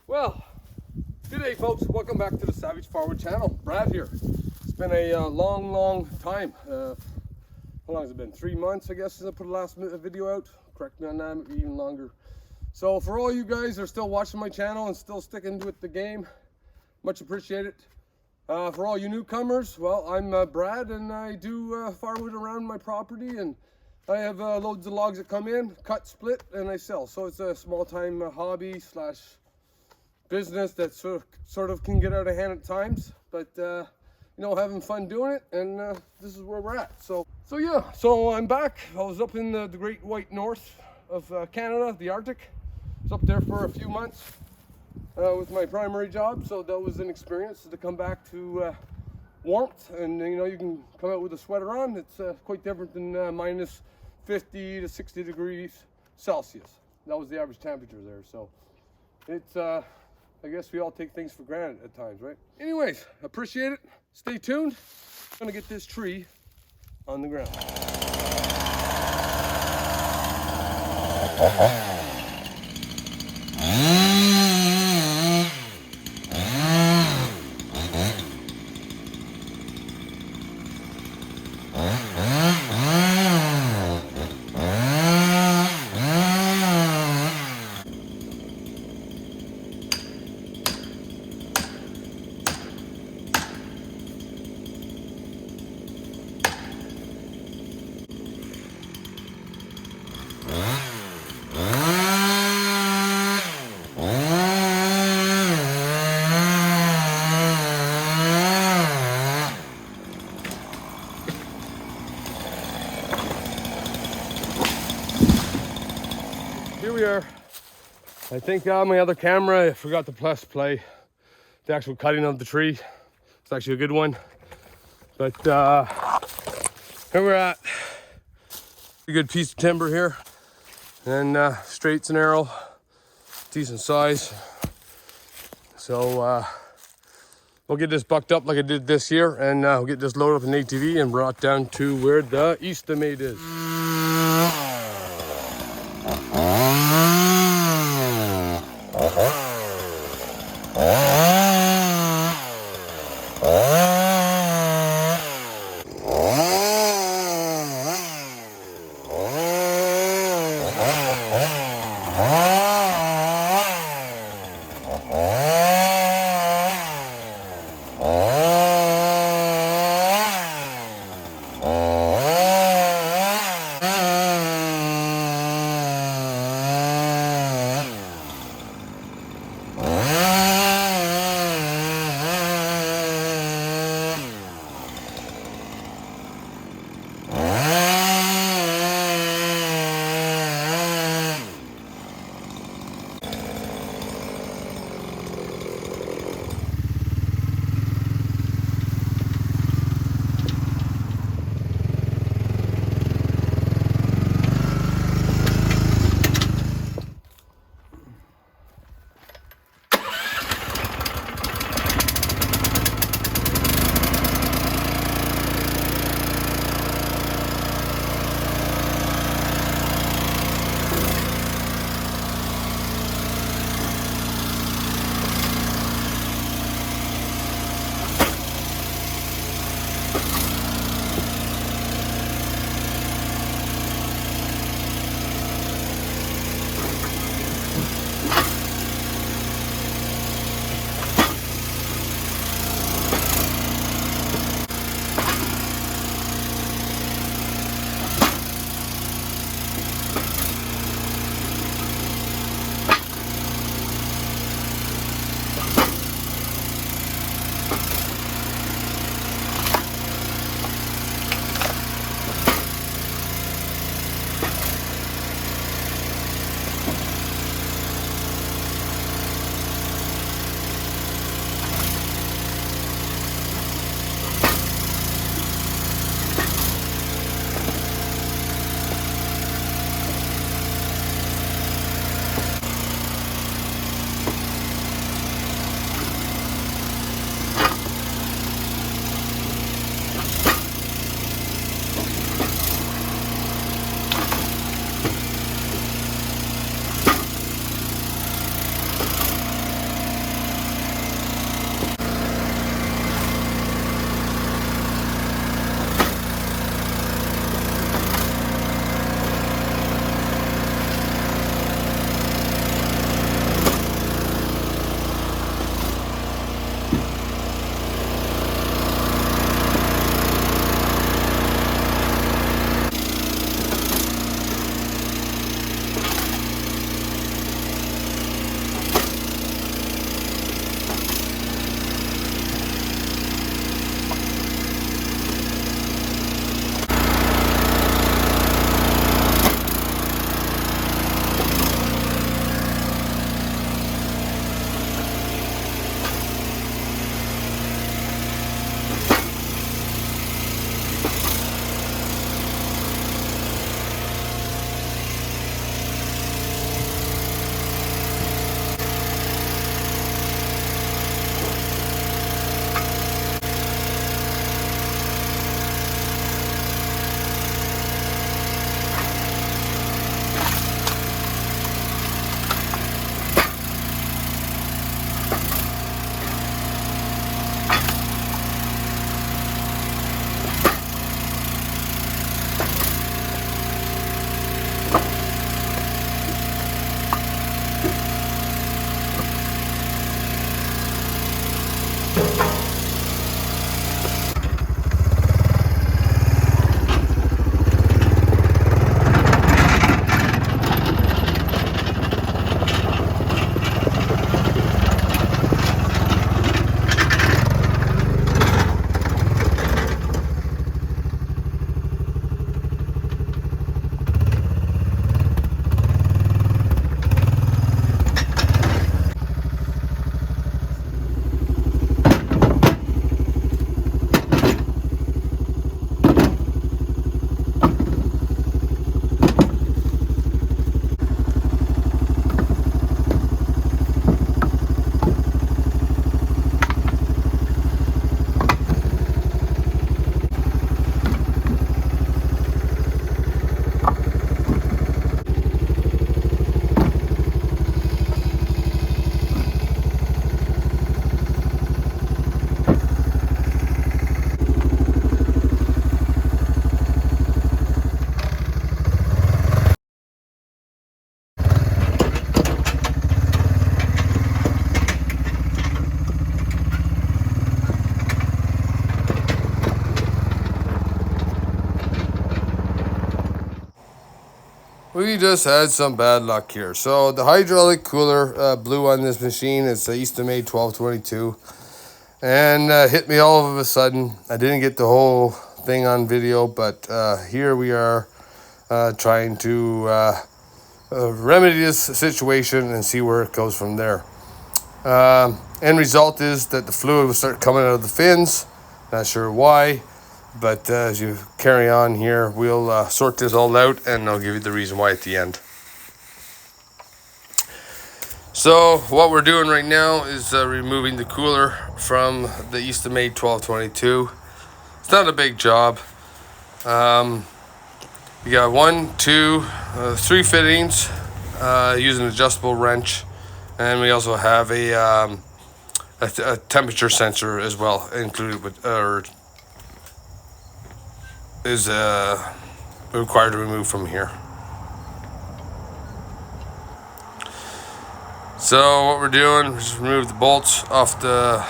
Well, good day folks, welcome back to the FIREWOOD channel. Brad here. It's been a long time. How long has it been? 3 months I guess since I put the last video out. Correct me on that, maybe even longer. So for all you guys that are still watching my channel and still sticking with the game, much appreciated. For all you newcomers, well, I'm Brad, and I do firewood around my property, and I have loads of logs that come in, cut, split, and I sell. So it's a small time hobby slash business that sort of can get out of hand at times, but you know, having fun doing it, and this is where we're at. So yeah, so I'm back. I was up in the great white north of Canada, the Arctic. I was up there for a few months with my primary job, so that was an experience to come back to warmth, and you know, you can come out with a sweater on. It's quite different than minus 50 to 60 degrees Celsius. That was the average temperature there, so it's I guess we all take things for granted at times, right? Anyways, appreciate it. Stay tuned. I'm gonna get this tree on the ground. Here we are. I think my other camera, I forgot to press play the actual cutting of the tree. It's actually a good one. But here we're at. A good piece of timber here. And straight's and narrow, decent size. So we'll get this bucked up like I did this year, and we'll get this loaded up in ATV and brought down to where the Eastonmade is. we just had some bad luck here. So the hydraulic cooler blew on this machine. It's a Eastonmade 1222, and hit me all of a sudden. I didn't get the whole thing on video, but here we are trying to remedy this situation and see where it goes from there. End result is that the fluid will start coming out of the fins. Not sure why, but as you carry on here, we'll sort this all out, and I'll give you the reason why at the end. So what we're doing right now is removing the cooler from the Eastonmade 1222. It's not a big job. You got 1, 2, 3 fittings using an adjustable wrench, and we also have a temperature sensor as well included with, or is required to remove from here. So what we're doing is just remove the bolts off the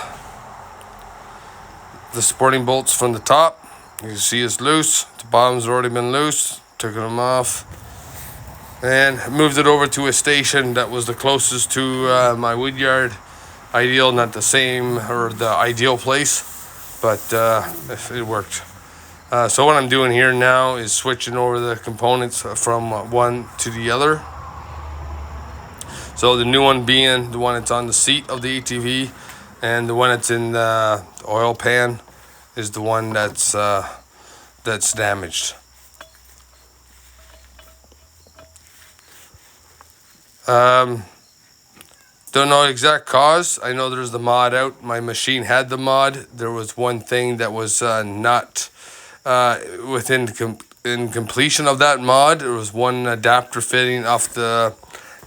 supporting bolts from the top. You can see it's loose. The bottom's already been loose. Took them off and moved it over to a station that was the closest to my wood yard. Ideal, not the same or the ideal place, but it worked. So what I'm doing here now is switching over the components from one to the other. So the new one being the one that's on the seat of the ATV, and the one that's in the oil pan is the one that's damaged. Don't know exact cause. I know there's the mod out. My machine had the mod. There was one thing that was not in completion of that mod. There was one adapter fitting off the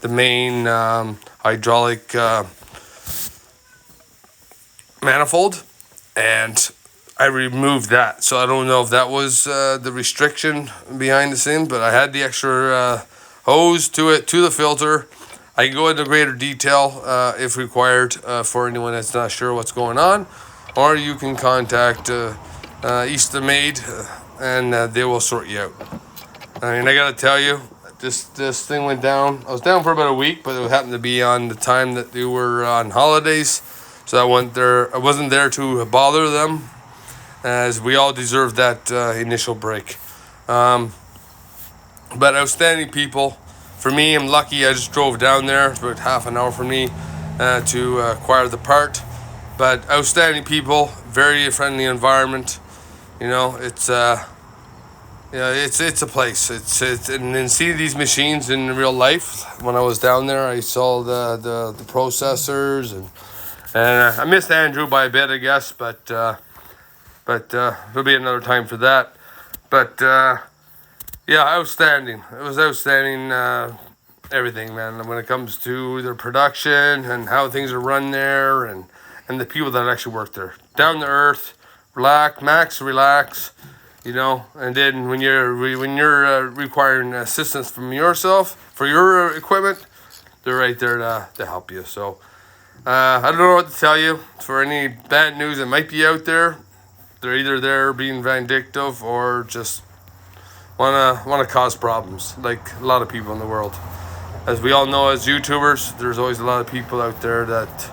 main hydraulic manifold, and I removed that. So I don't know if that was the restriction behind the scene, but I had the extra hose to the filter. I can go into greater detail if required for anyone that's not sure what's going on, or you can contact Eastonmade and they will sort you out. I mean, I gotta tell you, this thing went down. I was down for about a week, but it happened to be on the time that they were on holidays, so I wasn't there to bother them, as we all deserve that initial break. But outstanding people. For me, I'm lucky. I just drove down there. It's about half an hour for me to acquire the part. But outstanding people, very friendly environment. You know, it's a place. And then see these machines in real life. When I was down there, I saw the processors, and I missed Andrew by a bit, I guess. But there'll be another time for that. But yeah, outstanding. It was outstanding, everything, man. When it comes to their production and how things are run there, and the people that actually work there. Down to earth, relax, you know. And then when you're requiring assistance from yourself for your equipment, they're right there to help you. So I don't know what to tell you. For any bad news that might be out there, they're either there being vindictive or just want to cause problems, like a lot of people in the world. As we all know, as YouTubers, there's always a lot of people out there that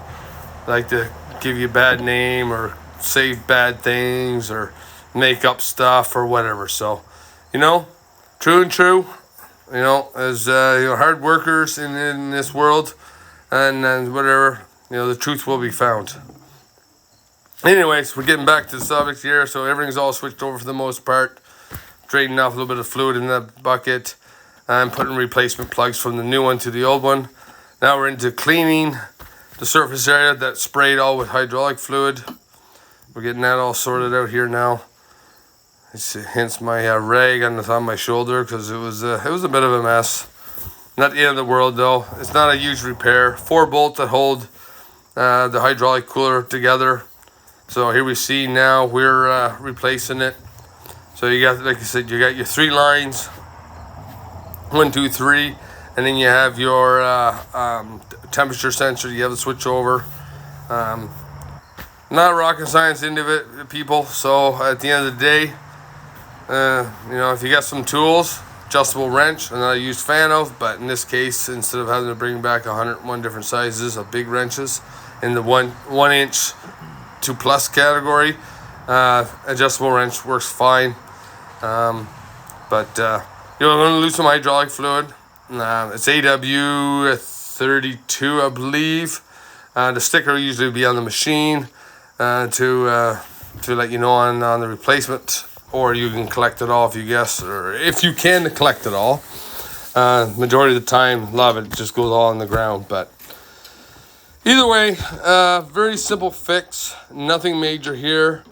like to give you a bad name or say bad things or make up stuff or whatever. So, you know, true, you know, as you know, hard workers in this world, and whatever, you know, the truth will be found. Anyways, we're getting back to the subject here. So everything's all switched over for the most part. Draining off a little bit of fluid in the bucket and putting replacement plugs from the new one to the old one. Now we're into cleaning the surface area that sprayed all with hydraulic fluid. We're getting that all sorted out here now. Hence my rag on my shoulder, because it was a bit of a mess. Not the end of the world though. It's not a huge repair. 4 bolts that hold the hydraulic cooler together. So here we see now we're replacing it. So you got, like I said, you got your 3 lines, 1, 2, 3, and then you have your temperature sensor. You have to switch over. Not rocket science into it, people. So at the end of the day, you know, if you got some tools, adjustable wrench, and I use fan of, but in this case, instead of having to bring back 101 different sizes of big wrenches in the one inch to plus category, adjustable wrench works fine. But you're going to lose some hydraulic fluid. It's AW32, I believe. The sticker will usually be on the machine to let you know on the replacement, or you can collect it all if you guess, or if you can collect it all. Majority of the time, a lot of it just goes all on the ground. But either way, very simple fix, nothing major here.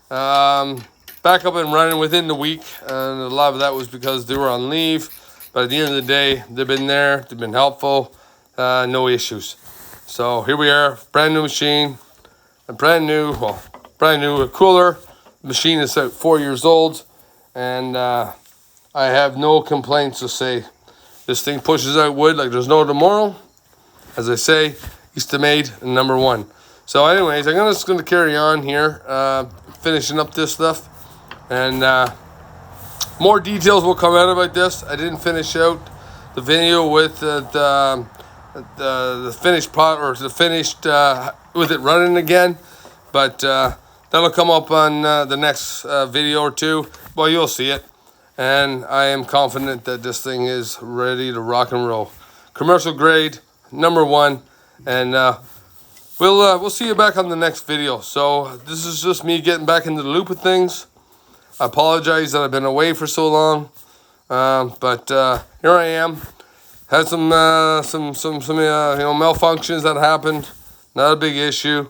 Back up and running within the week, and a lot of that was because they were on leave. But at the end of the day, they've been there, they've been helpful, no issues. So here we are, brand new machine, a brand new cooler. The machine is about 4 years old, and I have no complaints to say. This thing pushes out wood like there's no tomorrow. As I say, Eastonmade #1. So anyways, I'm just going to carry on here, finishing up this stuff. And more details will come out about this. I didn't finish out the video with the finished pot, or the finished with it running again, but that'll come up on the next video or two. Well, you'll see it, and I am confident that this thing is ready to rock and roll. Commercial grade, #1, and we'll see you back on the next video. So this is just me getting back into the loop of things. I apologize that I've been away for so long, but here I am. Had some malfunctions that happened. Not a big issue,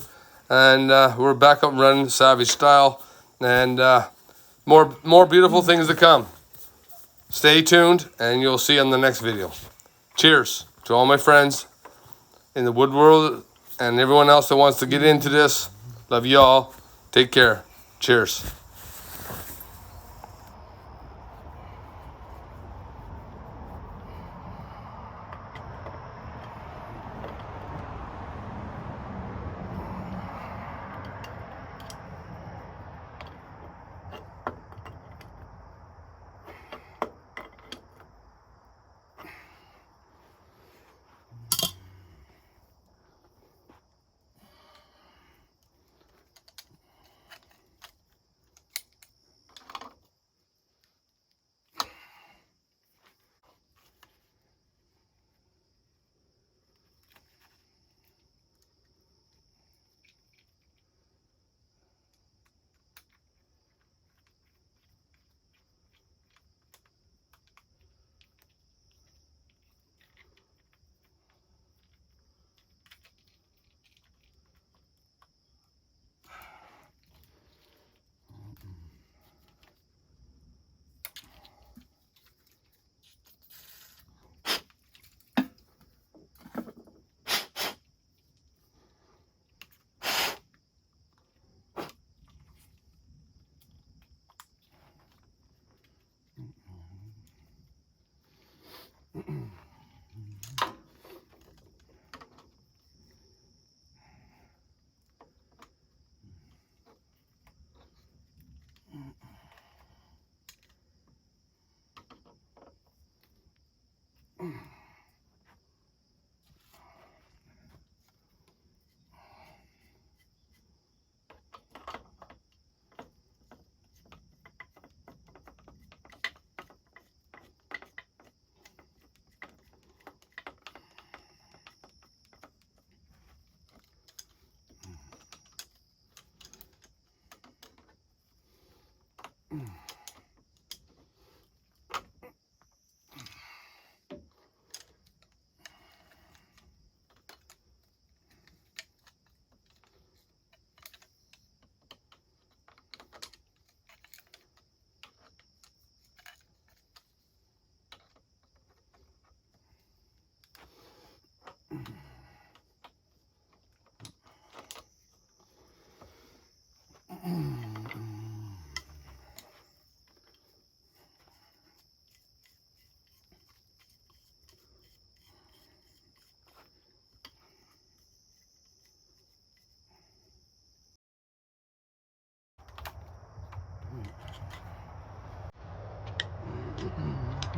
and we're back up and running Savage style, and more beautiful things to come. Stay tuned, and you'll see on the next video. Cheers to all my friends in the wood world and everyone else that wants to get into this. Love you all. Take care. Cheers.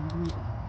Mm-hmm.